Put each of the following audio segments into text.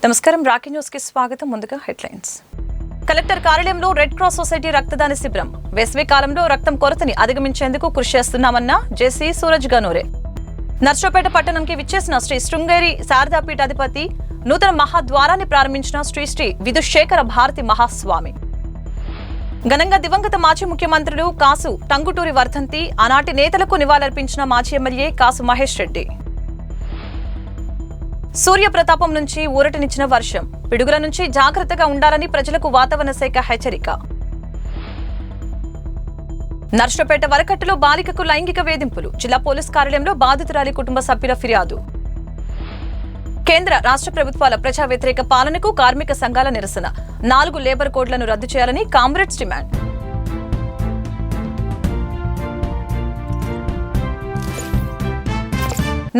నమస్కారం Rocky news కి స్వాగతం. ముందుగా హెడ్లైన్స్. కలెక్టర్ కార్యాలయంలో రెడ్ క్రాస్ సొసైటీ రక్తదాన శిబిరం. వేసవి కాలంలో రక్తం కొరతని అధిగమించేందుకు కృషి చేస్తున్నామన్న జేసీ సూరజ్ గనూరే. నర్సరావుపేట పట్టణంకి విచ్చేసిన శ్రీ శృంగేరి శారదాపీఠ అధిపతి నూతన మహాద్వారాన్ని ప్రారంభించిన శ్రీ శ్రీ విధుశేఖర భారతి మహాస్వామి. ఘనంగా దివంగత మాజీ ముఖ్యమంత్రులు కాసు టంగుటూరి వర్ధంతి. ఆనాటి నేతలకు నివాళులర్పించిన మాజీ ఎమ్మెల్యే కాసు మహేష్ రెడ్డి. సూర్యప్రతాపం నుంచి ఊరటనిచ్చిన వర్షం. పిడుగుల నుంచి జాగ్రత్తగా ఉండాలని ప్రజలకు వాతావరణ శాఖ హెచ్చరిక. నర్సరావుపేట వరకట్టులో బాలికకు లైంగిక వేధింపులు. జిల్లా పోలీస్ కార్యాలయంలో బాధితురాలి కుటుంబ సభ్యుల ఫిర్యాదు. కేంద్ర రాష్ట్ర ప్రభుత్వాల ప్రజా వ్యతిరేక పాలనకు కార్మిక సంఘాల నిరసన. 4 లేబర్ కోడ్లను రద్దు చేయాలని కామ్రేడ్స్ డిమాండ్.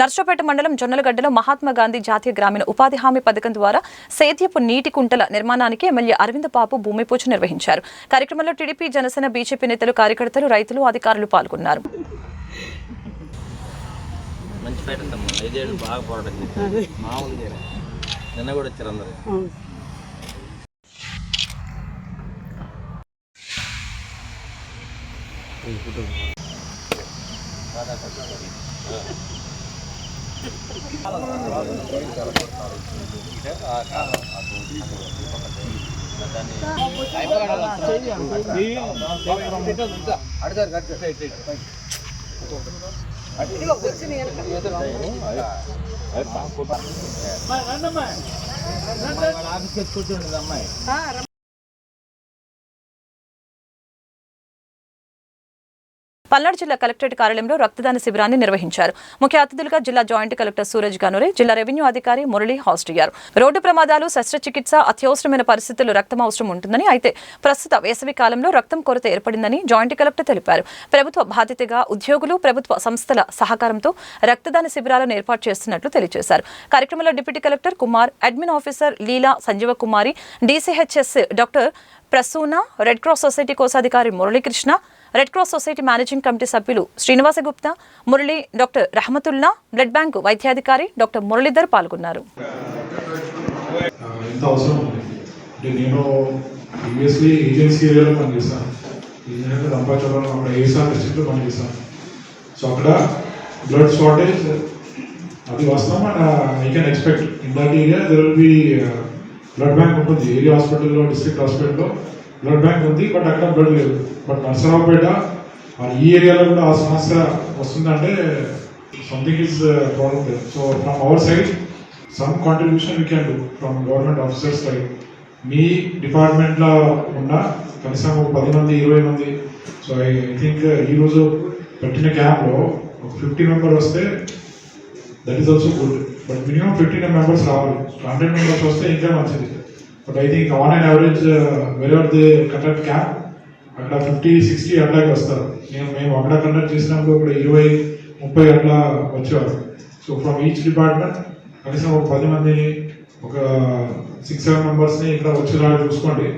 నర్సరావుపేట మండలం జొన్నలగడ్డలో మహాత్మా గాంధీ జాతీయ గ్రామీణ ఉపాధి హామీ పథకం ద్వారా సేద్యపు నీటి కుంటల నిర్మాణానికి ఎమ్మెల్యే అరవింద్ బాబు భూమి పూజ నిర్వహించారు. కార్యక్రమంలో టీడీపీ, జనసేన, బీజేపీ నేతలు, కార్యకర్తలు, రైతులు, అధికారులు పాల్గొన్నారు. పల్నాడు జిల్లా కలెక్టరేట్ కార్యాలయంలో రక్తదాన శిబిరాన్ని నిర్వహించారు. ముఖ్య అతిథులుగా జిల్లా జాయింట్ కలెక్టర్ సూరజ్ గనూరే, జిల్లా రెవెన్యూ అధికారి మురళి హాజరయ్యారు. రోడ్డు ప్రమాదాలు, శస్త్రచికిత్స, అత్యవసరమైన పరిస్థితుల్లో రక్తం అవసరం ఉంటుందని, అయితే ప్రస్తుత వేసవి కాలంలో రక్తం కొరత ఏర్పడిందని జాయింట్ కలెక్టర్ తెలిపారు. ప్రభుత్వ బాధ్యతగా ఉద్యోగులు, ప్రభుత్వ సంస్థల సహకారంతో రక్తదాన శిబిరాలను ఏర్పాటు చేస్తున్నట్లు తెలియజేశారు. కార్యక్రమంలో deputy collector Kumar, admin officer Leela Sanjeeva Kumari, DCHS doctor Prasuna, red cross society కోశాధికారి Muralikrishna, red cross society managing committee సభ్యులు Srinivasa Gupta, Murali, doctor Rahamatullah, blood bank వైద్యాధికారి డాక్టర్ మురళీధర్ పాల్గొన్నారు. బ్లడ్ బ్యాంక్ ఉంటుంది ఏరియా హాస్పిటల్లో, డిస్ట్రిక్ట్ హాస్పిటల్లో బ్లడ్ బ్యాంక్ ఉంది, బట్ అక్కడ బ్లడ్ లేదు. బట్ నర్సరావుపేట ఈ ఏరియాలో కూడా ఆ సమస్య వస్తుందంటే something is problem there. So from our side some contribution we can do from government officers side. మీ డిపార్ట్మెంట్లో ఉన్న కనీసం 10 మంది 20 మంది. సో ఐ థింక్ ఈరోజు పెట్టిన క్యాంప్లో 50 మెంబర్ వస్తే that is also good. But minimum 15 members రావాలి. 100 మెంబర్స్ వస్తే ఇంకా మంచిది. But I think on and average wherever they conduct camp అక్కడ 50-60 అట్లాగే వస్తారు. మేము అక్కడ కండక్ట్ చేసినప్పుడు కూడా 20-30 అట్లా వచ్చేవారు. సో ఫ్రమ్ ఈచ్ డిపార్ట్మెంట్ కనీసం 10 మందిని, 6-7 మెంబర్స్ని ఇక్కడ వచ్చేలా చూసుకోండి.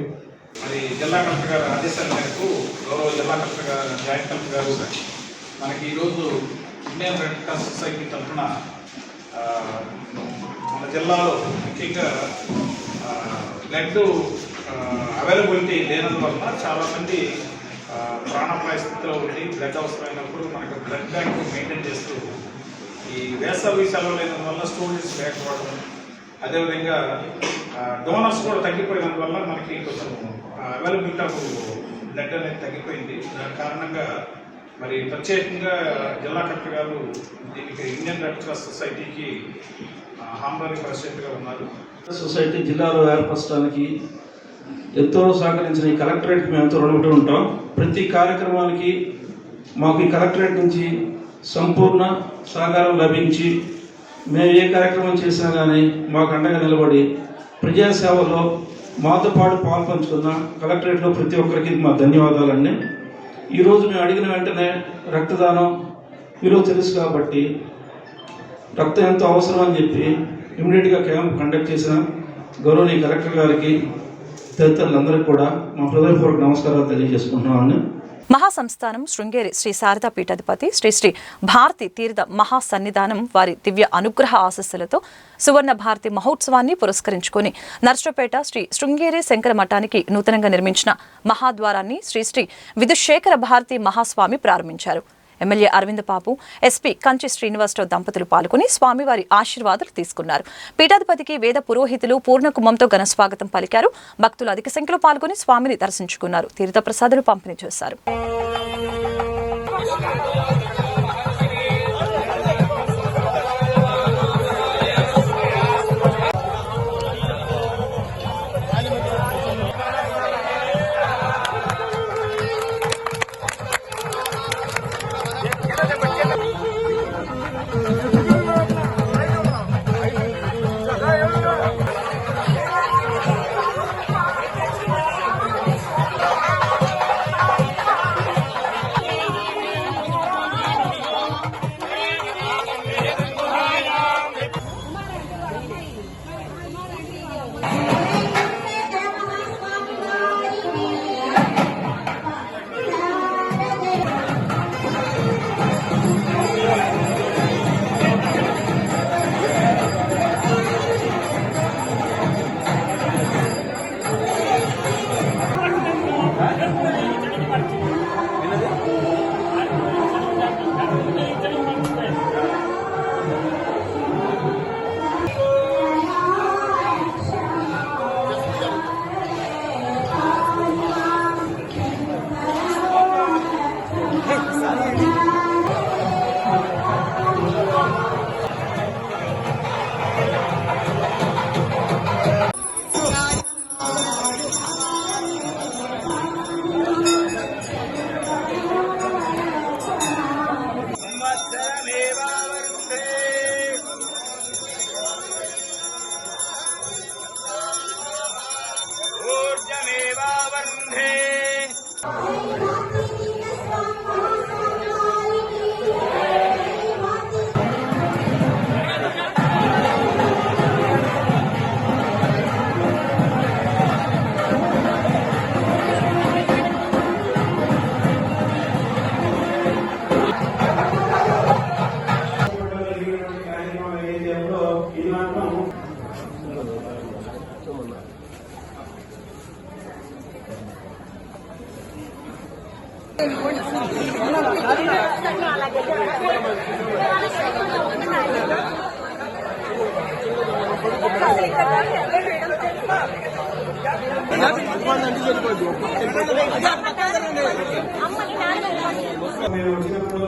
మరి జిల్లా కలెక్టర్ గారు ఆదేశాల మేరకు గౌరవ జిల్లా కలెక్టర్ గారు, జాయింట్ కలెక్టర్ గారు మనకి ఈరోజు ఇండియన్ రెడ్ క్రాస్ సొసైటీ తరఫున మన జిల్లాలో ముఖ్యంగా బ్లడ్ అవైలబిలిటీ లేనందువల్ల చాలామంది ప్రాణాపాయ స్థితిలో ఉండి బ్లడ్ అవసరమైనప్పుడు మనకు బ్లడ్ బ్యాంక్ మెయింటైన్ చేస్తూ ఈ వేసవి సెలవు లేనందువల్ల స్టూడెంట్స్ లేకపోవడం, అదేవిధంగా డోనర్స్ కూడా తగ్గిపోయినందువల్ల మనకి కొంచెం అవైలబిలిటీ ఆఫ్ బ్లడ్ అనేది తగ్గిపోయింది. దాని కారణంగా మరి ప్రత్యేకంగా జిల్లా కలెక్టర్ గారు దీనికి ఇండియన్ రెడ్ క్రాస్ సొసైటీకి హామరీ ప్రెసిడెంట్గా ఉన్నారు. సొసైటీ జిల్లాలో ఏర్పరచడానికి ఎంతో సహకరించిన ఈ కలెక్టరేట్కి మేము ఎంతో రుణపడి ఉంటాం. ప్రతి కార్యక్రమానికి మాకు ఈ కలెక్టరేట్ నుంచి సంపూర్ణ సహకారం లభించి మేము ఏ కార్యక్రమం చేసినా కానీ మాకు అండగా నిలబడి ప్రజాసేవలో మాతో పాటు పాల్పంచుకున్న కలెక్టరేట్లో ప్రతి ఒక్కరికి మా ధన్యవాదాలండి. ఈరోజు మేము అడిగిన వెంటనే రక్తదానం ఈరోజు తెలుసు కాబట్టి రక్తం ఎంతో అవసరం అని చెప్పి ఇమీడియట్గా క్యాంప్ కండక్ట్ చేసిన గౌరవనీయ కలెక్టర్ గారికి, తదితరులందరికీ కూడా మా హృదయపూర్వక నమస్కారాలు తెలియజేసుకుంటున్నామండి. మహాసంస్థానం శృంగేరి శ్రీ శారదా పీఠాధిపతి శ్రీ శ్రీ భారతి తీర్థ మహాసన్నిధానం వారి దివ్య అనుగ్రహ ఆశస్సులతో సువర్ణ భారతి మహోత్సవాన్ని పురస్కరించుకుని నర్సరావుపేట శ్రీ శృంగేరి శంకర మఠానికి నూతనంగా నిర్మించిన మహాద్వారాన్ని శ్రీ శ్రీ విధుశేఖర భారతి మహాస్వామి ప్రారంభించారు. ఎమ్మెల్యే అరవింద్ బాబు, ఎస్పీ కంచి శ్రీనివాసరావు దంపతులు పాల్గొని స్వామివారి ఆశీర్వాదాలు తీసుకున్నారు. పీఠాధిపతికి వేద పురోహితులు పూర్ణకుంభంతో ఘన స్వాగతం పలికారు. భక్తులు అధిక సంఖ్యలో పాల్గొని స్వామిని దర్శించుకున్నారు. తీర్థ ప్రసాదాలు పంపిణీ చేశారు. మేము వచ్చినప్పుడు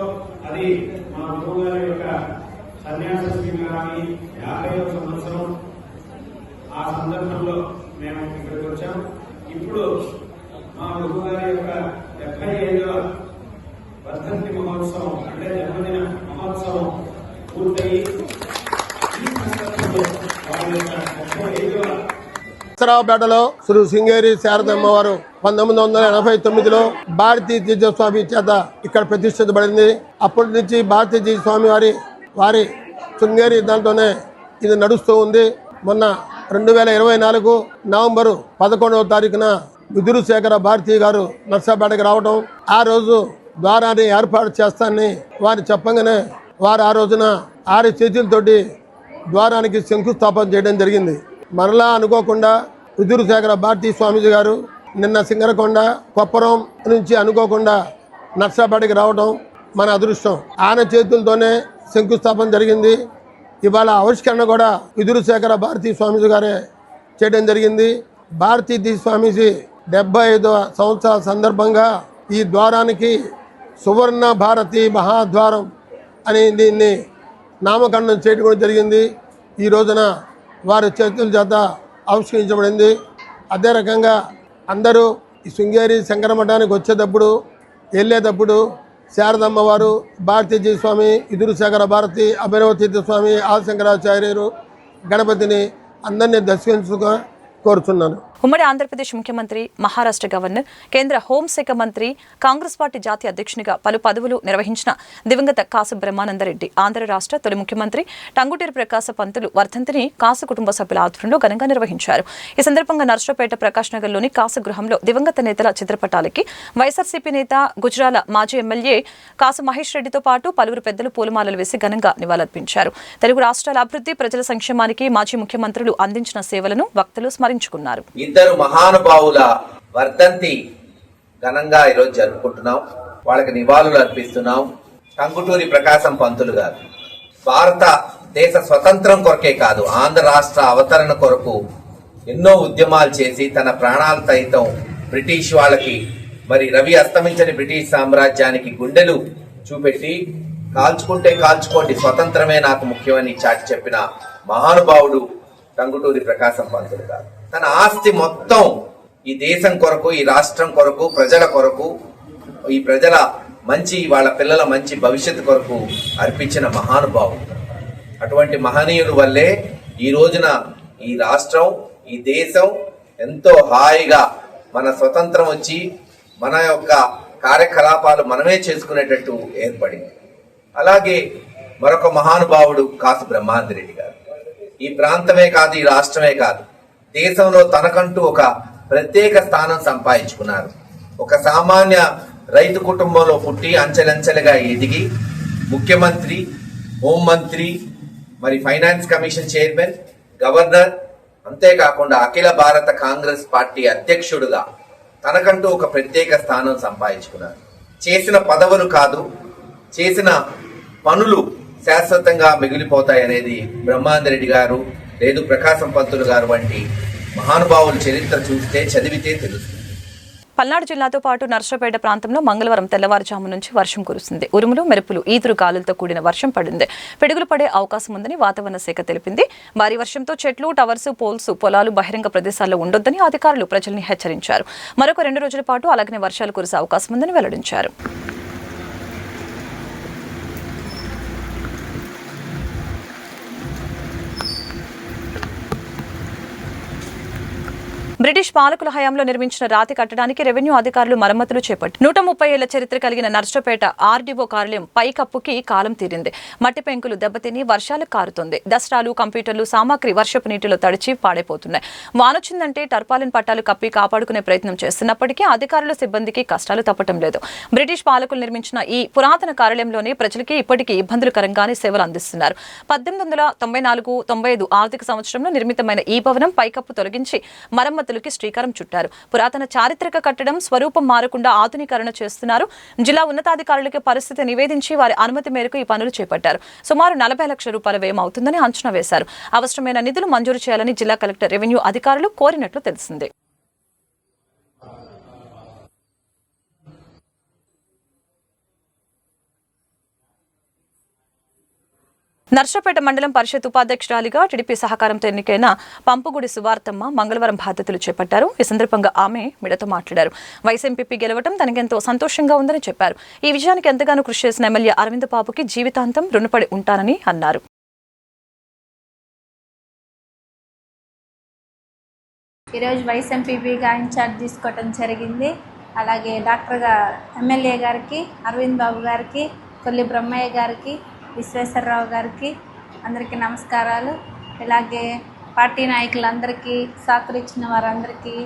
అది మా గురువు గారి యొక్క సన్యాస స్వీకారాన్ని 50వ సంవత్సరం ఆ సందర్భంలో మేము ఇక్కడికి వచ్చాం. ఇప్పుడు మా గురువు గారి యొక్క 75వ వర్ధంతి మహోత్సవం అంటే జన్మదిన మహోత్సవం పూర్తయి ఈ సందర్భంలో వారి యొక్క 75వ నర్సరావుపేటలో శ్రీ శృంగేరి శారదమ్మ వారు 1989లో భారతీ తీర్థ స్వామి చేత ఇక్కడ ప్రతిష్ఠించబడింది. అప్పటి నుంచి భారతీ తీర్థ స్వామి వారి శృంగేరి దాంట్లోనే ఇది నడుస్తూ ఉంది. మొన్న 2024 నవంబర్ 11వ తారీఖున విధుశేఖర భారతి గారు నర్సరావుపేటకి రావడం, ఆ రోజు ద్వారాన్ని ఏర్పాటు చేస్తానని వారు చెప్పగానే వారు ఆ రోజున 6 చేతులతోటి ద్వారానికి శంకుస్థాపన చేయడం జరిగింది. మరలా అనుకోకుండా విధుశేఖర భారతీ స్వామీజీ గారు నిన్న సింగరకొండ కొప్పరం నుంచి అనుకోకుండా నర్సరావుపేటకి రావడం మన అదృష్టం. ఆయన చేతులతోనే శంకుస్థాపన జరిగింది. ఇవాళ ఆవిష్కరణ కూడా విధుశేఖర భారతీ స్వామీజీ గారే చేయడం జరిగింది. భారతీ స్వామీజీ 75వ సంవత్సరాల సందర్భంగా ఈ ద్వారానికి సువర్ణ భారతి మహాద్వారం అని దీన్ని నామకరణం చేయడం కూడా జరిగింది. ఈ రోజున వారి చేతుల చేత ఆవిష్కరించబడింది. అదే రకంగా అందరూ ఈ శృంగేరి శంకర మఠానికి వచ్చేటప్పుడు వెళ్ళేటప్పుడు శారదమ్మ వారు, భారతీ స్వామి, విధుశేఖర భారతి, అభినవతీర్థ స్వామి, ఆదిశంకరాచార్యులు, గణపతిని అందరినీ దర్శించుకో కోరుచున్నాను. ఉమ్మడి ఆంధ్రప్రదేశ్ ముఖ్యమంత్రి, మహారాష్ట్ర గవర్నర్, కేంద్ర హోంశాఖ మంత్రి, కాంగ్రెస్ పార్టీ జాతీయ అధ్యక్షునిగా పలు పదవులు నిర్వహించిన దివంగత కాసు బ్రహ్మానందరెడ్డి ఆంధ్ర రాష్ట్ర తొలి ముఖ్యమంత్రి టంగుటూరి ప్రకాశ పంతులు వర్ధంతిని కాసు కుటుంబ సభ్యుల ఆధ్వర్యంలో ఘనంగా నిర్వహించారు. ఈ సందర్భంగా నర్సరావుపేట ప్రకాష్ నగర్లోని కాసు గృహంలో దివంగత నేతల చిత్రపటాలకి వైఎస్ఆర్సీపీ నేత, గుజరాల మాజీ ఎమ్మెల్యే కాసు మహేష్ రెడ్డితో పాటు పలువురు పెద్దలు పూలమాలలు వేసి ఘనంగా నివాళులర్పించారు. తెలుగు రాష్ట్రాల అభివృద్ధి, ప్రజల సంక్షేమానికి మాజీ ముఖ్యమంత్రులు అందించిన సేవలను వక్తలు స్మరించుకున్నారు. ఇద్దరు మహానుభావుల వర్ధంతి ఘనంగా ఈరోజు జరుపుకుంటున్నాం. వాళ్ళకి నివాళులు అర్పిస్తున్నాం. టంగుటూరి ప్రకాశం పంతులు గారు భారతదేశ స్వతంత్రం కొరకే కాదు, ఆంధ్ర రాష్ట్ర అవతరణ కొరకు ఎన్నో ఉద్యమాలు చేసి తన ప్రాణాలు సైతం బ్రిటిష్ వాళ్ళకి, మరి రవి అస్తమించని బ్రిటిష్ సామ్రాజ్యానికి గుండెలు చూపెట్టి కాల్చుకుంటే కాల్చుకోండి, స్వతంత్రమే నాకు ముఖ్యమని చాటి చెప్పిన మహానుభావుడు టంగుటూరి ప్రకాశం పంతులు గారు. తన ఆస్తి మొత్తం ఈ దేశం కొరకు, ఈ రాష్ట్రం కొరకు, ప్రజల కొరకు, ఈ ప్రజల మంచి, వాళ్ళ పిల్లల మంచి భవిష్యత్తు కొరకు అర్పించిన మహానుభావుడు. అటువంటి మహనీయుడు వల్లే ఈ రోజున ఈ రాష్ట్రం, ఈ దేశం ఎంతో హాయిగా మన స్వతంత్రం వచ్చి మన యొక్క కార్యకలాపాలు మనమే చేసుకునేటట్టు ఏర్పడింది. అలాగే మరొక మహానుభావుడు కాసు బ్రహ్మానందరెడ్డి గారు. ఈ ప్రాంతమే కాదు, ఈ రాష్ట్రమే కాదు, దేశంలో తనకంటూ ఒక ప్రత్యేక స్థానం సంపాదించుకున్నారు. ఒక సామాన్య రైతు కుటుంబంలో పుట్టి అంచెలంచెలుగా ఎదిగి ముఖ్యమంత్రి, హోంమంత్రి, మరి ఫైనాన్స్ కమిషన్ చైర్మన్, గవర్నర్, అంతేకాకుండా అఖిల భారత కాంగ్రెస్ పార్టీ అధ్యక్షుడుగా తనకంటూ ఒక ప్రత్యేక స్థానం సంపాదించుకున్నారు. చేసిన పదవులు కాదు, చేసిన పనులు శాశ్వతంగా మిగిలిపోతాయనేది బ్రహ్మానందరెడ్డి గారు లేదు ప్రకాశం పంతులు గారు వంటి మహానుభావుల చరిత్ర చూస్తే, చదివితే తెలుస్తుంది. పల్నాడు జిల్లాతో పాటు నర్సరావుపేట ప్రాంతంలో మంగళవారం తెల్లవారుజాము నుంచి వర్షం కురుస్తుంది. ఉరుములు, మెరుపులు, ఈదురు గాలులతో కూడిన వర్షం పడింది. పిడుగులు పడే అవకాశం ఉందని వాతావరణ శాఖ తెలిపింది. భారీ వర్షంతో చెట్లు, టవర్స్, పోల్స్, పొలాలు బహిరంగ ప్రదేశాల్లో ఉండొద్దని అధికారులు ప్రజల్ని హెచ్చరించారు. మరొక 2 రోజుల పాటు అలాగనే వర్షాలు కురిసే అవకాశం ఉందని వెల్లడించారు. బ్రిటిష్ పాలకుల హయాంలో నిర్మించిన రాతి కట్టడానికి రెవెన్యూ అధికారులు మరమ్మతులు చేపట్టారు. 130 ఏళ్ల చరిత్ర కలిగిన నర్సరావుపేట ఆర్డీఓ కార్యాలయం పైకప్పుకి కాలం తీరింది. మట్టి పెంకులు దెబ్బతిని వర్షాలు కారుతుంది. దసరాలు, కంప్యూటర్లు, సామాగ్రి వర్షపు నీటిలో తడిచి పాడైపోతున్నాయి. వానొచ్చిందంటే టర్పాలిన్ పట్టాలు కప్పి కాపాడుకునే ప్రయత్నం చేస్తున్నప్పటికీ అధికారుల సిబ్బందికి కష్టాలు తప్పటం లేదు. బ్రిటిష్ పాలకులు నిర్మించిన ఈ పురాతన కార్యాలయంలోనే ప్రజలకి ఇప్పటికీ ఇబ్బందులకరంగానే సేవలు అందిస్తున్నారు. 1894-95 ఆర్థిక సంవత్సరంలో నిర్మితమైన ఈ భవనం పైకప్పు తొలగించి మరమ్మతులకి శ్రీకారం చుట్టారు. పురాతన చారిత్రక కట్టడం స్వరూపం మారకుండా ఆధునీకరణ చేస్తున్నారు. జిల్లా ఉన్నతాధికారులకి పరిస్థితి నివేదించి వారి అనుమతి మేరకు ఈ పనులు చేపట్టారు. సుమారు 40 లక్షల రూపాయల వ్యయం అవుతుందని అంచనా వేశారు. అవసరమైన నిధులు మంజూరు చేయాలని జిల్లా కలెక్టర్, రెవెన్యూ అధికారులు కోరినట్లు తెలిసింది. నర్సరావుపేట మండలం పరిషత్ ఉపాధ్యక్షురాలిగా టీడీపీ సహకారంతో ఎన్నికైన పంపుగుడి సువార్తమ్మ మంగళవారం బాధ్యతలు చేపట్టారు. ఈ సందర్భంగా ఆమె మీడియాతో మాట్లాడారు. వైస్ ఎంపీపీ గెలవడం తనకెంతో సంతోషంగా ఉందని చెప్పారు. ఈ విజయానికి ఎంతగానో కృషి చేసిన ఎమ్మెల్యే అరవింద్ బాబుకి జీవితాంతం రుణపడి ఉంటానని అన్నారు. ఈరోజు వైస్ ఎంపీపీగా ఇన్ఛార్జ్ తీసుకోవటం జరిగింది. అలాగే ఎమ్మెల్యే గారికి, అరవింద్ బాబు గారికి, కొల్లి బ్రహ్మయ్య గారికి, విశ్వేశ్వరరావు గారికి అందరికీ నమస్కారాలు. ఇలాగే పార్టీ నాయకులందరికీ, సహకరించిన వారందరికీ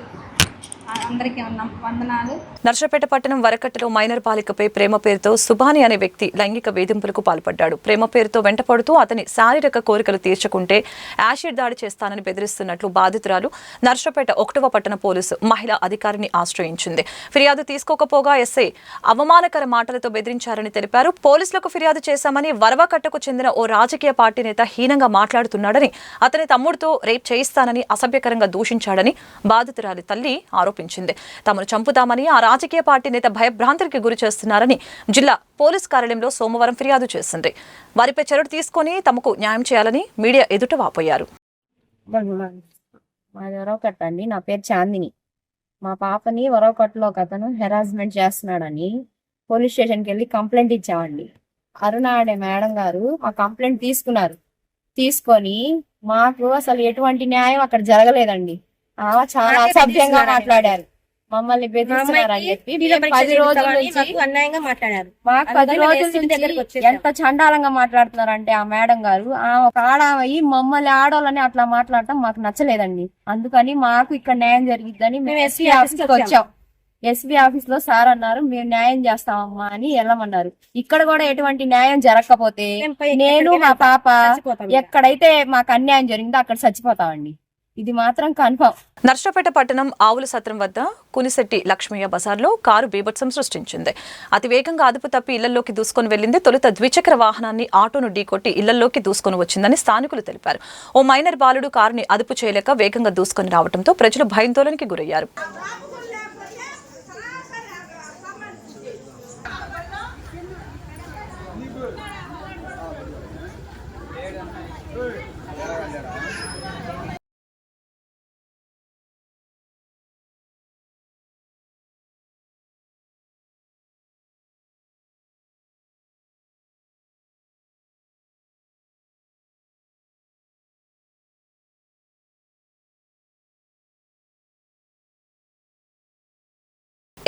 వందనాలు. నర్సరావుపేట పట్టణం వరకట్టలో మైనర్ బాలికపై ప్రేమ పేరుతో సుభాని అనే వ్యక్తి లైంగిక వేధింపులకు పాల్పడ్డాడు. ప్రేమ పేరుతో వెంటపడుతూ అతని శారీరక కోరికలు తీర్చకుంటే యాసిడ్ దాడి చేస్తానని బెదిరిస్తున్నట్లు బాధితురాలు నర్సరావుపేట 1వ పట్టణ పోలీసు మహిళా అధికారిని ఆశ్రయించింది. ఫిర్యాదు తీసుకోకపోగా ఎస్ఐ అవమానకర మాటలతో బెదిరించారని తెలిపారు. పోలీసులకు ఫిర్యాదు చేశామని వరవకట్టకు చెందిన ఓ రాజకీయ పార్టీ నేత హీనంగా మాట్లాడుతున్నాడని, అతని తమ్ముడితో రేప్ చేయిస్తానని అసభ్యకరంగా దూషించాడని బాధితురాలి తల్లి ఆరోపించారు. తమను చంపుతామని ఆ రాజకీయ పార్టీ నేత భయభ్రాంతులకు గురి చేస్తున్నారని జిల్లా పోలీస్ కార్యాలయంలో సోమవారం ఫిర్యాదు చేసింది. వారిపై చర్యలు తీసుకుని తమకు న్యాయం చేయాలని మీడియా ఎదుట వాపోయారు. మాది వరవకట్ట అండి. నా పేరు చాందిని. మా పాపని వరవకట్టలో ఒక అతను హెరాస్మెంట్ చేస్తున్నాడని పోలీస్ స్టేషన్కి వెళ్ళి కంప్లైంట్ ఇచ్చామండి. అరుణ అనే మేడం గారు ఆ కంప్లైంట్ తీసుకున్నారు. తీసుకొని మాకు అసలు ఎటువంటి న్యాయం అక్కడ జరగలేదండి. చాలా అసభ్యంగా మాట్లాడారు, మమ్మల్ని బెదిరిస్తున్నారని చెప్పి 10 రోజుల నుంచి అన్యాయంగా మాట్లాడారు. మాకు 10 రోజుల నుంచి ఎంత చండాలంగా మాట్లాడుతున్నారంటే ఆ మేడం గారు ఒక ఆడమయ్యి మమ్మల్ని ఆడవాళ్ళని అట్లా మాట్లాడటం మాకు నచ్చలేదండి. అందుకని మాకు ఇక్కడ న్యాయం జరిగిద్దని మేము ఎస్పీ ఆఫీస్కి వచ్చాం. ఎస్పీ ఆఫీస్ లో సార్ అన్నారు మేము న్యాయం చేస్తామమ్మా అని వెళ్ళమన్నారు. ఇక్కడ కూడా ఎటువంటి న్యాయం జరగకపోతే నేను మా పాప ఎక్కడైతే మాకు అన్యాయం జరిగిందో అక్కడ చచ్చిపోతామండి. ఇది మాత్రం కన్ఫర్మ్. నర్సరావుపేట పట్టణం ఆవుల సత్రం వద్ద కునిశెట్టి లక్ష్మయ్య బజార్లో కారు బీభత్సం సృష్టించింది. అతి వేగంగా అదుపు తప్పి ఇళ్లలోకి దూసుకొని వెళ్లింది. తొలుత ద్విచక్ర వాహనాన్ని ఆటోను ఢీకొట్టి ఇళ్లలోకి దూసుకొని వచ్చిందని స్థానికులు తెలిపారు. ఓ మైనర్ బాలుడు కారుని అదుపు చేయలేక వేగంగా దూసుకొని రావడంతో ప్రజలు భయాందోళనకి గురయ్యారు.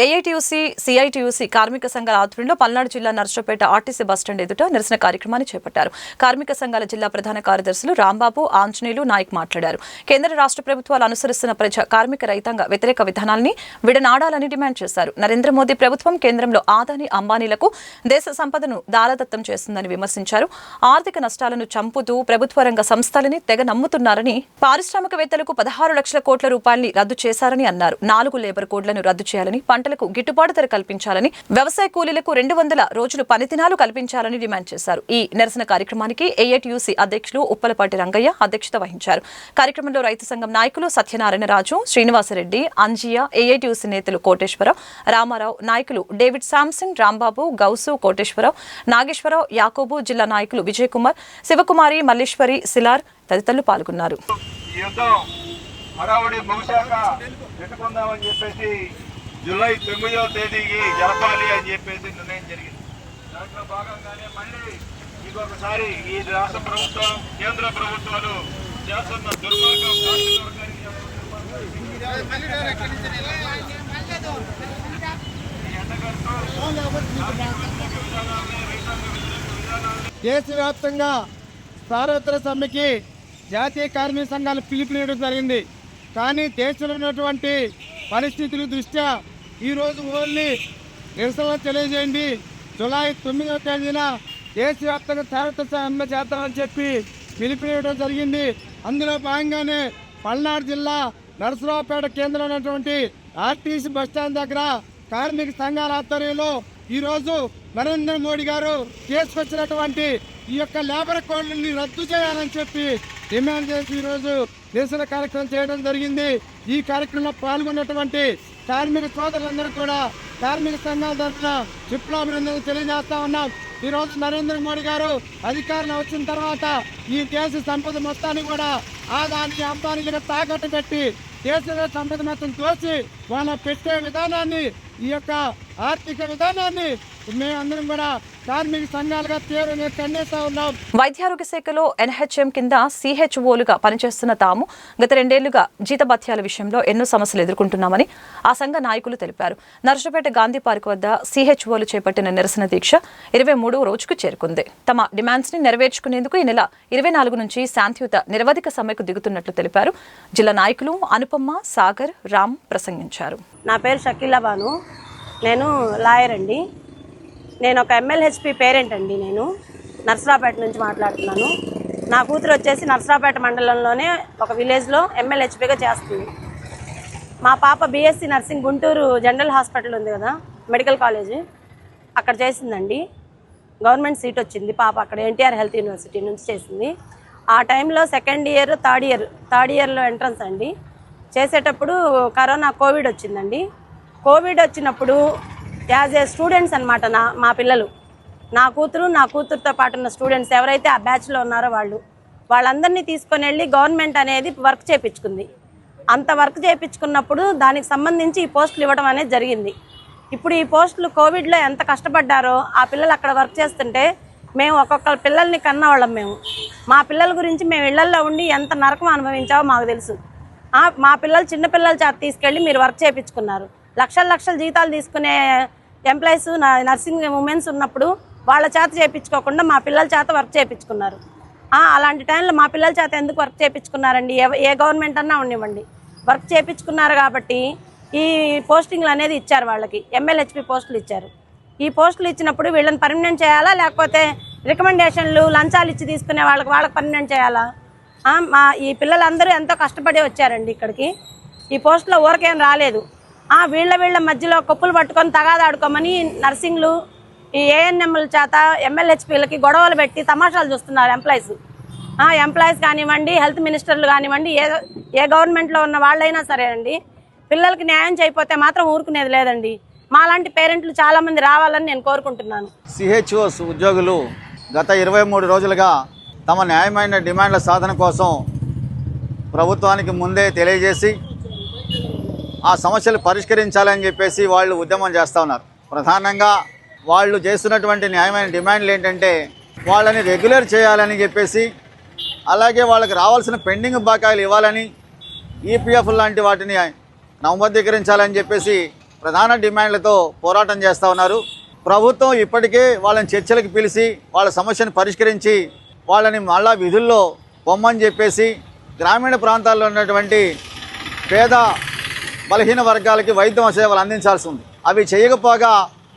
ఏఐటీయూసీ, సిఐటీయూసీ కార్మిక సంఘాల ఆధ్వర్యంలో పల్నాడు జిల్లా నర్సరావుపేట ఆర్టీసీ బస్టాండ్ ఎదుట నిరసన కార్యక్రమాన్ని చేపట్టారు. కార్మిక సంఘాల జిల్లా ప్రధాన కార్యదర్శులు రాంబాబు, ఆంజనేయులు నాయక్ మాట్లాడారు. కేంద్ర రాష్ట్ర ప్రభుత్వాలు అనుసరిస్తున్న కార్మిక రైతాంగ వ్యతిరేక విధానాల్ని విడనాడాలని డిమాండ్ చేశారు. నరేంద్ర మోదీ ప్రభుత్వం కేంద్రంలో ఆదాని, అంబానీలకు దేశ సంపదను దారాదత్తం చేస్తుందని విమర్శించారు. ఆర్థిక నష్టాలను చంపుతూ ప్రభుత్వ రంగ సంస్థలని తెగ నమ్ముతున్నారని, పారిశ్రామికవేత్తలకు 16 లక్షల కోట్ల రూపాయలని రద్దు చేశారని అన్నారు. 4 లేబర్ కోడ్లను రద్దు చేయాలని, పంటలకు గిట్టుబాటు ధర కల్పించాలని, వ్యవసాయ కూలీలకు 200 రోజులు పనిదినాలు కల్పించాలని డిమాండ్ చేశారు. ఈ నిరసన కార్యక్రమానికి ఏఐటీయూసీ అధ్యక్షులు ఉప్పలపాటి రంగయ్య అధ్యక్షత వహించారు. కార్యక్రమంలో రైతు సంఘం నాయకులు సత్యనారాయణరాజు, శ్రీనివాసరెడ్డి, అంజియా, ఏఐటీయూసీ నేతలు కోటేశ్వరరావు, రామారావు, నాయకులు డేవిడ్ శాంసన్, రాంబాబు, గౌసు, కోటేశ్వరరావు, నాగేశ్వరరావు, యాకోబు, జిల్లా నాయకులు విజయ్ కుమార్, శివకుమారి, మల్లేశ్వరి, సిలార్ తదితరులు పాల్గొన్నారు. జూలై 9వ తేదీకి జరపాలి అని చెప్పేసి నిర్ణయం జరిగింది. దాంట్లో భాగంగానే మళ్ళీ ఇంకొకసారి ఈ రాష్ట్ర ప్రభుత్వం, కేంద్ర ప్రభుత్వాలు చేస్తున్న దుర్మార్గం దేశవ్యాప్తంగా సార్వత్రిక సమ్మెకి జాతీయ కార్మిక సంఘాలు పిలుపునివ్వడం జరిగింది. కానీ దేశంలో ఉన్నటువంటి పరిస్థితుల దృష్ట్యా ఈరోజు ఓన్లీ నిరసన తెలియజేయండి, జూలై 9వ తేదీన దేశవ్యాప్తంగా సార్వత్రిక సమ్మె చేద్దామని చెప్పి పిలుపునివ్వడం జరిగింది. అందులో భాగంగానే పల్నాడు జిల్లా నరసరావుపేట కేంద్రంలో ఉన్నటువంటి ఆర్టీసీ బస్టాండ్ దగ్గర కార్మిక సంఘాల ఆధ్వర్యంలో ఈరోజు నరేంద్ర మోడీ గారు తీసుకొచ్చినటువంటి ఈ యొక్క లేబర్ కోడ్లని రద్దు చేయాలని చెప్పి డిమాండ్ చేసి ఈరోజు నిరసన కార్యక్రమం చేయడం జరిగింది. ఈ కార్యక్రమంలో పాల్గొన్నటువంటి కార్మిక సోదరులందరూ కూడా కార్మిక సంఘాల తరఫున విప్లవాభినందనలు తెలియజేస్తా ఉన్నాం. ఈరోజు నరేంద్ర మోడీ గారు అధికారంలో వచ్చిన తర్వాత ఈ దేశ సంపద మొత్తాన్ని కూడా ఆదాని, అంబానీలుగా తాకట్టు పెట్టి దేశ సంపద మొత్తం తోసి వాళ్ళ పెట్టే విధానాన్ని, ఈ యొక్క ఆర్థిక విధానాన్ని మేమందరం కూడా కార్మిక సంఘాలుగా తీవ్రంగా ఖండిస్తా ఉన్నాం. వైద్యారోగ్య శాఖలో ఎన్హెచ్ఎం కింద సిహెచ్ఓలుగా పనిచేస్తున్న తాము గత 2 ఏళ్లుగా జీతభత్యాల విషయంలో ఎన్నో సమస్యలు ఎదుర్కొంటున్నామని ఆ సంఘ నాయకులు తెలిపారు. నర్సరావుపేట గాంధీ పార్క్ వద్ద సిహెచ్ఓలు చేపట్టిన నిరసన దీక్ష 23వ రోజుకు చేరుకుంది. తమ డిమాండ్స్ ని నెరవేర్చుకునేందుకు ఈ నెల 24 నుంచి శాంతియుత నిరవధిక సమ్మెకు దిగుతున్నట్లు తెలిపారు. జిల్లా నాయకులు అనుపమ్మ, సాగర్, రామ్ ప్రసంగించారు. నా పేరు షకీలా బాను, నేను లాయర్ అండి. నేను ఒక MLHP పేరెంట్ అండి. నేను నర్సరావుపేట నుంచి మాట్లాడుతున్నాను. నా కూతురు వచ్చేసి నర్సరావుపేట మండలంలోనే ఒక విలేజ్లో MLHPగా చేస్తుంది. మా పాప BSc nursing Guntur general hospital ఉంది కదా, మెడికల్ కాలేజ్, అక్కడ చేసిందండి. గవర్నమెంట్ సీట్ వచ్చింది. పాప అక్కడ NTR హెల్త్ యూనివర్సిటీ నుంచి చేసింది. ఆ టైంలో సెకండ్ ఇయర్, థర్డ్ ఇయర్లో ఎంట్రన్స్ అండి. చేసేటప్పుడు కోవిడ్ వచ్చిందండి. కోవిడ్ వచ్చినప్పుడు యాజ్ ఏ స్టూడెంట్స్ అనమాట మా పిల్లలు, నా కూతురుతో పాటు ఉన్న స్టూడెంట్స్ ఎవరైతే ఆ బ్యాచ్లో ఉన్నారో వాళ్ళందరినీ తీసుకొని వెళ్ళి గవర్నమెంట్ అనేది వర్క్ చేయించుకుంది. అంత వర్క్ చేయించుకున్నప్పుడు దానికి సంబంధించి ఈ పోస్టులు ఇవ్వడం అనేది జరిగింది. ఇప్పుడు ఈ పోస్టులు కోవిడ్లో ఎంత కష్టపడ్డారో ఆ పిల్లలు అక్కడ వర్క్ చేస్తుంటే మేము ఒక్కొక్క పిల్లల్ని కన్నవాళ్ళం. మా పిల్లల గురించి మేము ఇళ్లల్లో ఉండి ఎంత నరకం అనుభవించామో మాకు తెలుసు. మా పిల్లలు చిన్నపిల్లల చేత తీసుకెళ్ళి మీరు వర్క్ చేయించుకున్నారు. లక్షల జీతాలు తీసుకునే ఎంప్లాయీస్ నర్సింగ్ ఉమెన్స్ ఉన్నప్పుడు వాళ్ళ చేత చేయించుకోకుండా మా పిల్లల చేత వర్క్ చేయించుకున్నారు. అలాంటి టైంలో మా పిల్లల చేత ఎందుకు వర్క్ చేయించుకున్నారండి? ఏ గవర్నమెంట్ అన్నా ఉండివ్వండి, వర్క్ చేయించుకున్నారు కాబట్టి ఈ పోస్టింగ్లు అనేది ఇచ్చారు. వాళ్ళకి MLHP పోస్టులు ఇచ్చారు. ఈ పోస్టులు ఇచ్చినప్పుడు వీళ్ళని పర్మనెంట్ చేయాలా, లేకపోతే రికమెండేషన్లు లంచాలు ఇచ్చి తీసుకునే వాళ్ళకి పర్మనెంట్ చేయాలా? ఈ పిల్లలందరూ ఎంతో కష్టపడి వచ్చారండి ఇక్కడికి. ఈ పోస్టులో ఊరకేం రాలేదు. వీళ్ళ మధ్యలో కొప్పులు పట్టుకొని తగాదాడుకోమని నర్సింగ్లు ఈ ANMల చేత MLHPలకి గొడవలు పెట్టి తమాషాలు చూస్తున్నారు ఎంప్లాయీస్ కానివ్వండి, హెల్త్ మినిస్టర్లు కానివ్వండి, ఏ గవర్నమెంట్లో ఉన్న వాళ్ళైనా సరే అండి. పిల్లలకి న్యాయం చేయకపోతే మాత్రం ఊరుకునేది లేదండి. మాలాంటి పేరెంట్లు చాలామంది రావాలని నేను కోరుకుంటున్నాను. CHOs ఉద్యోగులు గత 23 రోజులుగా తమ న్యాయమైన డిమాండ్ల సాధన కోసం ప్రభుత్వానికి ముందే తెలియజేసి ఆ సమస్యలు పరిష్కరించాలని చెప్పేసి వాళ్ళు ఉద్యమం చేస్తూ ఉన్నారు. ప్రధానంగా వాళ్ళు చేస్తున్నటువంటి న్యాయమైన డిమాండ్లు ఏంటంటే వాళ్ళని రెగ్యులర్ చేయాలని చెప్పేసి, అలాగే వాళ్ళకి రావాల్సిన పెండింగ్ బకాయిలు ఇవ్వాలని, EPF లాంటి వాటిని నమోదీకరించాలని చెప్పేసి ప్రధాన డిమాండ్లతో పోరాటం చేస్తూ ఉన్నారు. ప్రభుత్వం ఇప్పటికే వాళ్ళని చర్చలకు పిలిచి వాళ్ళ సమస్యను పరిష్కరించి వాళ్ళని మళ్ళా విధుల్లో పొమ్మని చెప్పేసి గ్రామీణ ప్రాంతాల్లో ఉన్నటువంటి పేద బలహీన వర్గాలకి వైద్య సేవలు అందించాల్సి ఉంది. అవి చేయకపోగా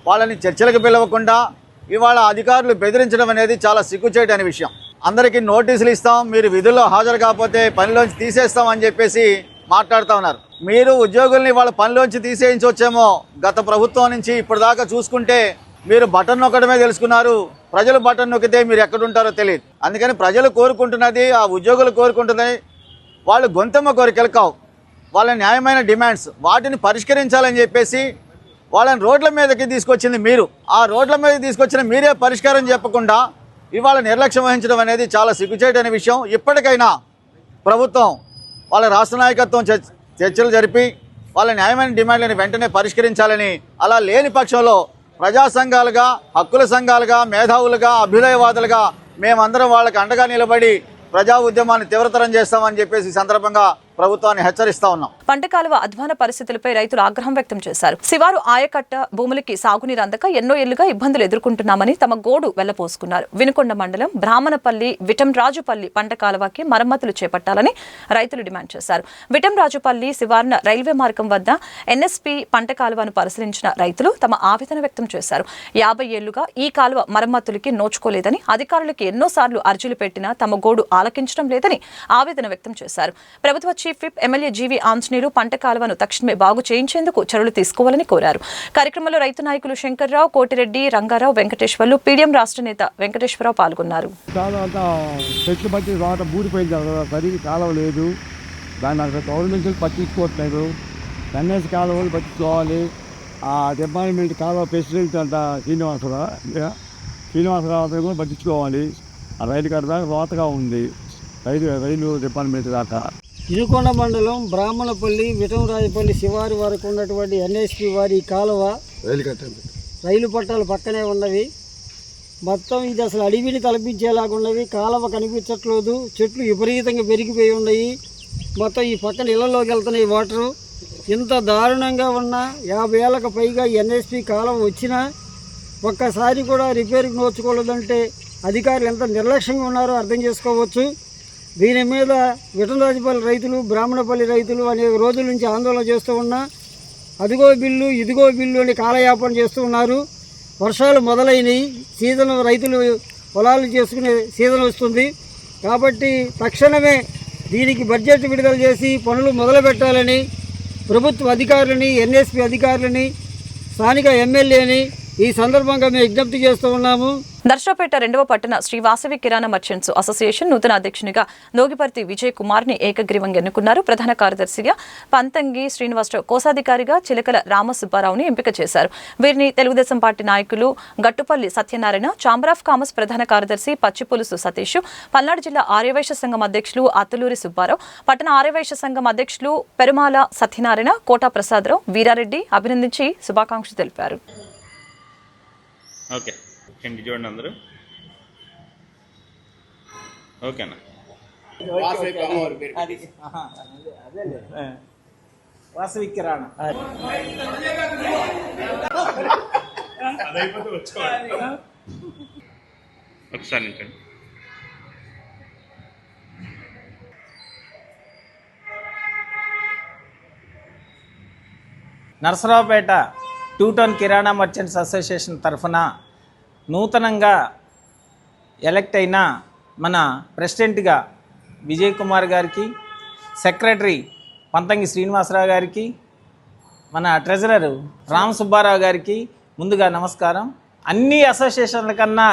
వాళ్ళని చర్చలకు పిలవకుండా ఇవాళ అధికారులు బెదిరించడం అనేది చాలా సిగ్గుచేటని విషయం. అందరికీ నోటీసులు ఇస్తాం, మీరు విధుల్లో హాజరు కాకపోతే పనిలోంచి తీసేస్తాం అని చెప్పేసి మాట్లాడుతూ ఉన్నారు. మీరు ఉద్యోగుల్ని వాళ్ళ పనిలోంచి తీసేయించవచ్చేమో. గత ప్రభుత్వం నుంచి ఇప్పటిదాకా చూసుకుంటే మీరు బటన్ నొక్కడమే తెలుసుకున్నారు. ప్రజలు బటన్ నొక్కితే మీరు ఎక్కడుంటారో తెలియదు. అందుకని ప్రజలు కోరుకుంటున్నది, ఆ ఉద్యోగులు కోరుకుంటున్నది వాళ్ళు గొంతెమ్మ కోరికలు కావు, వాళ్ళ న్యాయమైన డిమాండ్స్. వాటిని పరిష్కరించాలని చెప్పేసి వాళ్ళని రోడ్ల మీదకి తీసుకొచ్చింది మీరు. ఆ రోడ్ల మీద తీసుకొచ్చిన మీరే పరిష్కారం చెప్పకుండా ఇవాళ నిర్లక్ష్యం వహించడం అనేది చాలా సిగ్గుచేటనే విషయం. ఇప్పటికైనా ప్రభుత్వం వాళ్ళ రాష్ట్ర నాయకత్వం చర్చలు జరిపి వాళ్ళ న్యాయమైన డిమాండ్లను వెంటనే పరిష్కరించాలని, అలా లేని పక్షంలో ప్రజా సంఘాలుగా, హక్కుల సంఘాలుగా, మేధావులుగా, అభ్యుదయవాదులుగా మేమందరం వాళ్ళకి అండగా నిలబడి ప్రజా ఉద్యమాన్ని తీవ్రతరం చేస్తామని చెప్పేసి ఈ సందర్భంగా ప్రభుత్వాన్ని హెచ్చరిస్తా ఉన్నాం. పంట కాలువ అధ్వాన పరిస్థితులపై రైతులు ఆగ్రహం వ్యక్తం చేశారు. శివారు ఆయకట్ట భూములకి సాగునీరు అందక ఎన్నో ఏళ్లుగా ఇబ్బందులు ఎదుర్కొంటున్నామని తమ గోడు వెళ్లపోసుకున్నారు. వినుకొండ మండలం బ్రాహ్మణపల్లి విటంరాజుపల్లి పంట కాలువకి మరమ్మతులు చేపట్టాలని రైతులు డిమాండ్ చేశారు. విటంరాజుపల్లి శివార్న రైల్వే మార్గం వద్ద NSP పంట కాలువను పరిశీలించిన రైతులు తమ ఆవేదన వ్యక్తం చేశారు. 50 ఏళ్లుగా ఈ కాలువ మరమ్మతులకి నోచుకోలేదని, అధికారులకి ఎన్నోసార్లు అర్జీలు పెట్టినా తమ గోడు ఆలకించడం లేదని ఆవేదన వ్యక్తం చేశారు. ప్రభుత్వ చీఫ్ విప్ ఎమ్మెల్యే జీవి ఆంజనేయులు పంట కాలువను తక్షణమే బాగు చేయించేందుకు చర్యలు తీసుకోవాలని కోరారు. కార్యక్రమంలో రైతు నాయకులు శంకర్రావు, కోటిరెడ్డి, రంగారావు, వెంకటేశ్వర్లు, PDM రాష్ట్ర నేత వెంకటేశ్వరరావు పాల్గొన్నారు. చెట్లు పట్టి వాటర్ బూడిపోయింది, సరిగ్గా కాలువ లేదు. దాన్ని అక్కడ గవర్నమెంట్ పట్టించుకోవట్లేదు. NS కాలువలు పట్టించుకోవాలి. ఆ డిపార్ట్మెంట్ కాలువ ప్రెసిడెంట్ అంట శ్రీనివాసరావు కూడా పట్టించుకోవాలి. ఆ రైలు కట్ట దాకా రోతగా ఉంది, రైలు డిపార్ట్మెంట్ దాకా. వినుకొండ మండలం బ్రాహ్మణపల్లి విటంరాజుపల్లి శివారు వరకు ఉన్నటువంటి NSP వారి కాలువ రైలు పట్టాలు పక్కనే ఉన్నవి. మొత్తం ఇది అసలు అడవిని తలపించేలాగా ఉన్నవి. కాలువ కనిపించట్లేదు, చెట్లు విపరీతంగా పెరిగిపోయి ఉన్నాయి. మొత్తం ఈ పక్కన ఇళ్లలోకి వెళ్తున్నాయి వాటరు. ఇంత దారుణంగా ఉన్న 50 ఏళ్ళకు పైగా NSP కాలువ వచ్చినా ఒక్కసారి కూడా రిపేర్కి నోచుకోలేదంటే అధికారులు ఎంత నిర్లక్ష్యంగా ఉన్నారో అర్థం చేసుకోవచ్చు. దీని మీద విటంరాజుపల్లి రైతులు, బ్రాహ్మణపల్లి రైతులు అనేక రోజుల నుంచి ఆందోళన చేస్తూ ఉన్నా అదిగో బిల్లు ఇదిగో బిల్లు అని కాలయాపన చేస్తూ ఉన్నారు. వర్షాలు మొదలైనవి, సీజన్ రైతులు పొలాలు చేసుకునే సీజన్ వస్తుంది కాబట్టి తక్షణమే దీనికి బడ్జెట్ విడుదల చేసి పనులు మొదలు పెట్టాలని ప్రభుత్వ అధికారులని, NSP అధికారులని, స్థానిక ఎమ్మెల్యేని ఈ సందర్భంగా మేము విజ్ఞప్తి చేస్తూ ఉన్నాము. దర్శపేట 2వ పట్టణ శ్రీ వాసవి కిరాణా మర్చెంట్స్ అసోసియేషన్ నూతన అధ్యక్షునిగా నోగిపర్తి విజయ్ కుమార్ ని ఏకగ్రీవంగా ఎన్నుకున్నారు. ప్రధాన కార్యదర్శిగా పంతంగి శ్రీనివాసరావు, కోశాధికారిగా చిలకల రామసుబ్బారావుని ఎంపిక చేశారు. వీరిని తెలుగుదేశం పార్టీ నాయకులు Gattupalli Satyanarayana, chamber of commerce ప్రధాన కార్యదర్శి పచ్చిపులుసు సతీష్, పల్నాడు జిల్లా ఆర్యవైశ్య సంఘం అధ్యక్షులు అతులూరి సుబ్బారావు, పట్టణ ఆర్యవైశ్య సంఘం అధ్యక్షులు పెరుమాల సత్యనారాయణ, కోటా ప్రసాదరావు, వీరారెడ్డి అభినందించి శుభాకాంక్షలు తెలిపారు. ఓకే చూడండి అందరూ ఓకేనా. వాసవి కిరాణా ఒకసారి నరసరావుపేట 2 టౌన్ కిరాణా మర్చెంట్స్ అసోసియేషన్ తరఫున నూతనంగా ఎలక్ట్ అయిన మన ప్రెసిడెంట్గా విజయ్ కుమార్ గారికి, సెక్రటరీ పంతంగి శ్రీనివాసరావు గారికి, మన ట్రెజరర్ రామ్ సుబ్బారావు గారికి ముందుగా నమస్కారం. అన్ని అసోసియేషన్ల కన్నా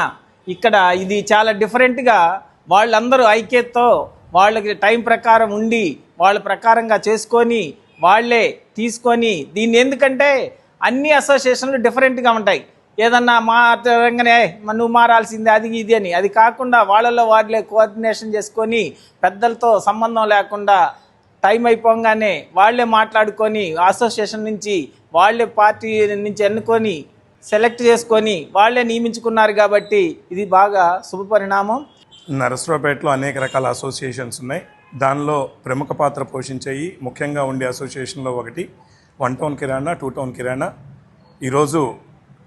ఇక్కడ ఇది చాలా డిఫరెంట్గా వాళ్ళందరూ ఐక్యతతో వాళ్ళకి టైం ప్రకారం ఉండి వాళ్ళ ప్రకారంగా చేసుకొని వాళ్ళే తీసుకొని దీన్ని, ఎందుకంటే అన్ని అసోసియేషన్లు డిఫరెంట్గా ఉంటాయి. ఏదన్నా మారంగానే నువ్వు మారాల్సిందే అది ఇది అని, అది కాకుండా వాళ్ళలో వాళ్ళే కోఆర్డినేషన్ చేసుకొని పెద్దలతో సంబంధం లేకుండా టైం అయిపోగానే వాళ్ళే మాట్లాడుకొని అసోసియేషన్ నుంచి వాళ్ళే పార్టీ నుంచి ఎన్నుకొని సెలెక్ట్ చేసుకొని వాళ్ళే నియమించుకున్నారు. కాబట్టి ఇది బాగా శుభపరిణామం. నరసరావుపేటలో అనేక రకాల అసోసియేషన్స్ ఉన్నాయి. దానిలో ప్రముఖ పాత్ర పోషించేవి ముఖ్యంగా ఉండే అసోసియేషన్లో ఒకటి 1 టౌన్ కిరాణా, 2 టౌన్ కిరాణా. ఈరోజు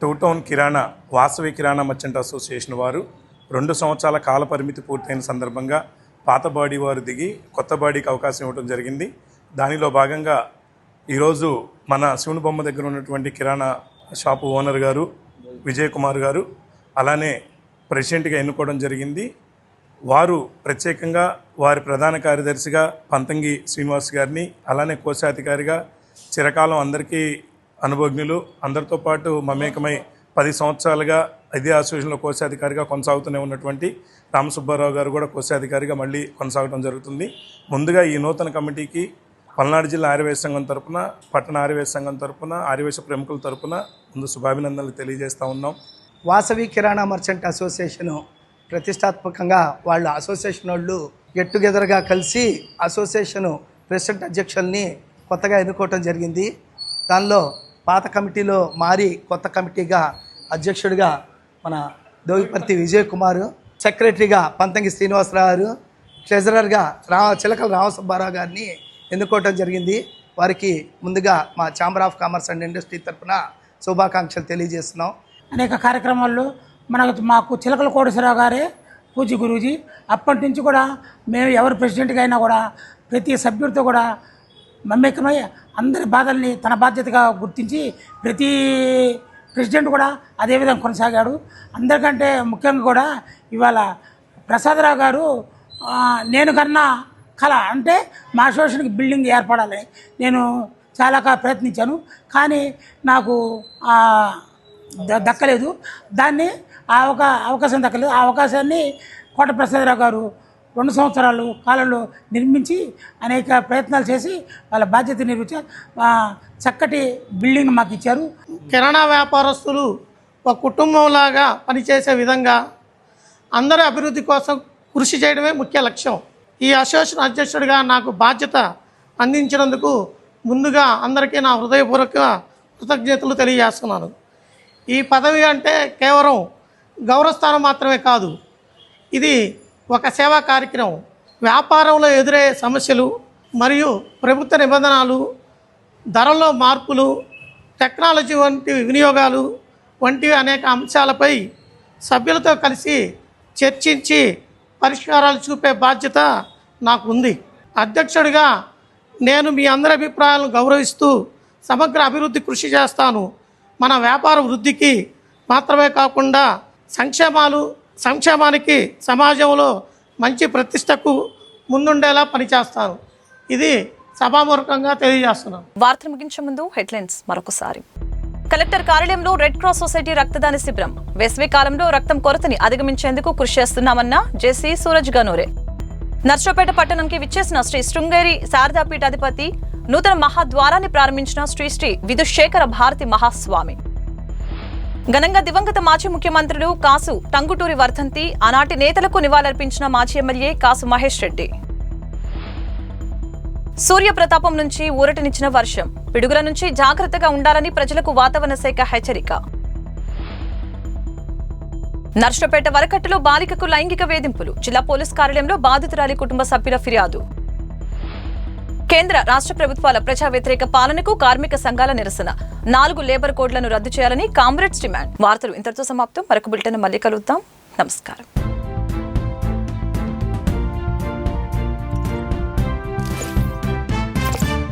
2 టౌన్ కిరాణా వాసవి కిరాణా మర్చెంట్ అసోసియేషన్ వారు 2 సంవత్సరాల కాల పరిమితి పూర్తయిన సందర్భంగా పాత బాడీ వారు దిగి కొత్త బాడీకి అవకాశం ఇవ్వడం జరిగింది. దానిలో భాగంగా ఈరోజు మన శివుని బొమ్మ దగ్గర ఉన్నటువంటి కిరాణా షాపు ఓనర్ గారు విజయ్ కుమార్ గారు అలానే ప్రెసిడెంట్గా ఎన్నుకోవడం జరిగింది. వారు ప్రత్యేకంగా వారి ప్రధాన కార్యదర్శిగా పంతంగి శ్రీనివాస్ గారిని, అలానే కోశాధికారిగా చిరకాలం అందరికీ అనుభవజ్ఞులు, అందరితో పాటు మమేకమై 10 సంవత్సరాలుగా ఇదే అసోసియేషన్లో కోశాధికారిగా కొనసాగుతూనే ఉన్నటువంటి రామ సుబ్బారావు గారు కూడా కోశాధికారిగా మళ్ళీ కొనసాగడం జరుగుతుంది. ముందుగా ఈ నూతన కమిటీకి పల్నాడు జిల్లా ఆర్యవేశ సంఘం తరపున, పట్టణ ఆర్యవేశ సంఘం తరపున, ఆర్యవేశ ప్రముఖుల తరపున ముందు శుభాభినందనలు తెలియజేస్తూ ఉన్నాం. వాసవి కిరాణా మర్చెంట్ అసోసియేషను ప్రతిష్టాత్మకంగా వాళ్ళ అసోసియేషన్ వాళ్ళు గెట్ టుగెదర్గా కలిసి అసోసియేషను ప్రెసిడెంట్ అధ్యక్షుల్ని కొత్తగా ఎన్నుకోవటం జరిగింది. దానిలో పాత కమిటీలో మారి కొత్త కమిటీగా అధ్యక్షుడిగా మన దోగిపర్తి విజయ్ కుమార్, సెక్రటరీగా పంతంగి శ్రీనివాసరావు గారు, ట్రెజరర్గా చిలకల రామసుబ్బారావు గారిని ఎన్నుకోవటం జరిగింది. వారికి ముందుగా మా chamber of commerce and industry తరఫున శుభాకాంక్షలు తెలియజేస్తున్నాం. అనేక కార్యక్రమాల్లో మాకు చిలకల కోటేశ్వరరావు గారే పూజ గురూజీ. అప్పటి నుంచి కూడా మేము ఎవరు ప్రెసిడెంట్గా అయినా కూడా ప్రతి సభ్యుడితో కూడా మమేకమై అందరి బాధల్ని తన బాధ్యతగా గుర్తించి ప్రతి ప్రెసిడెంట్ కూడా అదేవిధంగా కొనసాగాడు. అందరికంటే ముఖ్యంగా కూడా ఇవాళ ప్రసాదరావు గారు నేను కన్నా కళ అంటే మా అసోసియేషన్కి బిల్డింగ్ ఏర్పడాలని నేను చాలా ప్రయత్నించాను, కానీ నాకు దక్కలేదు. దాన్ని అవకాశం దక్కలేదు. ఆ అవకాశాన్ని కోట ప్రసాదరావు గారు 2 సంవత్సరాలు కాలంలో నిర్మించి అనేక ప్రయత్నాలు చేసి వాళ్ళ బాధ్యత నిర్వహించారు. చక్కటి బిల్డింగ్ మాకు ఇచ్చారు. కిరాణా వ్యాపారస్తులు ఒక కుటుంబంలాగా పనిచేసే విధంగా అందరి అభివృద్ధి కోసం కృషి చేయడమే ముఖ్య లక్ష్యం. ఈ అసోసియేషన్ అధ్యక్షుడిగా నాకు బాధ్యత అందించినందుకు ముందుగా అందరికీ నా హృదయపూర్వక కృతజ్ఞతలు తెలియజేస్తున్నాను. ఈ పదవి అంటే కేవలం గౌరవస్థానం మాత్రమే కాదు, ఇది ఒక సేవా కార్యక్రమం. వ్యాపారంలో ఎదురయ్యే సమస్యలు మరియు ప్రభుత్వ నిబంధనలు, ధరల్లో మార్పులు, టెక్నాలజీ వంటి వినియోగాలు వంటి అనేక అంశాలపై సభ్యులతో కలిసి చర్చించి పరిష్కారాలు చూపే బాధ్యత నాకు ఉంది. అధ్యక్షుడిగా నేను మీ అందరి అభిప్రాయాలను గౌరవిస్తూ సమగ్ర అభివృద్ధి కృషి చేస్తాను. మన వ్యాపార వృద్ధికి మాత్రమే కాకుండా సంక్షేమానికి సమాజంలో మంచి ప్రతిష్టకు ముందుండేలా పనిచేస్తాను. ఇది సభామూర్ఖంగా తెలియజేస్తున్నాను. వార్తలు ముగించే ముందు హెడ్లైన్స్ మరొకసారి. కలెక్టర్ కార్యాలయంలో రెడ్ క్రాస్ సొసైటీ రక్తదాన శిబిరం. వేసవి కాలంలో రక్తం కొరతని అధిగమించేందుకు కృషి చేస్తున్నామన్న జేసీ సూరజ్ గనూరే. నర్సరావుపేట పట్టణంకి విచ్చేసిన శ్రీ శృంగేరి శారదాపీఠ అధిపతి నూతన మహాద్వారాన్ని ప్రారంభించిన శ్రీ విధుశేఖర భారతి మహాస్వామి. ఘనంగా దివంగత మాజీ ముఖ్యమంత్రులు కాసు టంగుటూరి వర్ధంతి. ఆనాటి నేతలకు నివాళులర్పించిన మాజీ ఎమ్మెల్యే కాసు మహేష్ రెడ్డి. సూర్యప్రతాపం నుంచి ఊరటనిచ్చిన వర్షం. పిడుగుల నుంచి జాగ్రత్తగా ఉండాలని ప్రజలకు వాతావరణ శాఖ హెచ్చరిక. నర్సరావుపేట వరకట్టులో బాలికకు లైంగిక వేధింపులు. జిల్లా పోలీస్ కార్యాలయంలో బాధితురాలి కుటుంబ సభ్యుల ఫిర్యాదు. కేంద్ర రాష్ట్ర ప్రభుత్వాల ప్రజా వ్యతిరేక పాలనకు కార్మిక సంఘాల నిరసన. 4 లేబర్ కోడ్లను రద్దు చేయాలని కామ్రేడ్స్ డిమాండ్. వార్తలు ఇంతటితో సమాప్తం. మరొక బులెటిన్ మళ్ళీ కలుద్దాం. నమస్కారం.